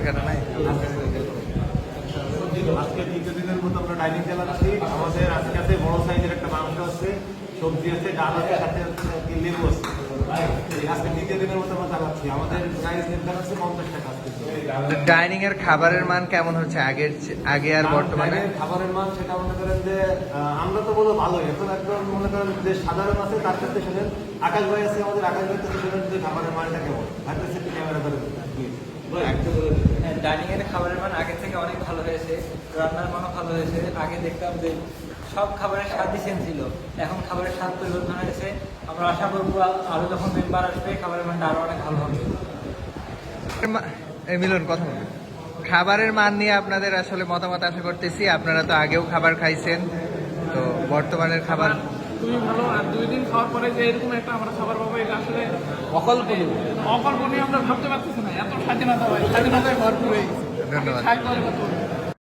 ঠিকানা নাই। আজকে দ্বিতীয় দিনের মতো আমরা ডাইনিং চালাচ্ছি। আমাদের আজকে আছে বড় সাইজের একটা মাংস আছে, সবজি আছে, ডাল আছে, সাথে লেবু আছে। আজকে দ্বিতীয় দিনের মতো আমরা চালাচ্ছি। আমাদের প্রাইস নির্ধারণ আছে 50 টাকা। ডাইনিং এর খাবারের মান কেমন হচ্ছে আগে আর বর্তমানে? খাবারের মান সেটা মনে করেন যে আমরা তো বলো ভালোই, এখন একদম মনে করেন যে সাধারণ আছে তার সাথে শুনেন আকাশ ভাই আছে, আমাদের আকাশ ভাই থেকে শুনেন যে খাবারের মানটা কেমন। হাতে সেটা ক্যামেরা ধরে ডাইনিং এর খাবারের মান আগে থেকে অনেক ভালো হয়েছে, রান্নার মানও ভালো হয়েছে। আগে দেখতাম যে সব খাবারের স্বাদই সেম ছিল, এখন খাবারের স্বাদ পরিবর্তন হয়েছে। আমরা আশা করবো আরো যখন মেম্বার আসবে খাবারের মানটা আরো অনেক ভালো হবে। মিলন কথা বলুন। খাবারের মান নিয়ে আপনাদের আসলে মতামত আশা করতেছি। আপনারা তো আগেও খাবার খাইছেন, তো বর্তমানের খাবার খুবই ভালো। আর 2 দিন খাওয়ার পরে যে এরকম একটা আমরা খাবার পাবো, এটা আসলে অকল্পনীয় আমরা ভাবতে পারতেছি না। এত স্বাধীনতা হয়, স্বাধীনতায় ভরপুর হয়ে গেছে। ধন্যবাদ। খাই পরে কত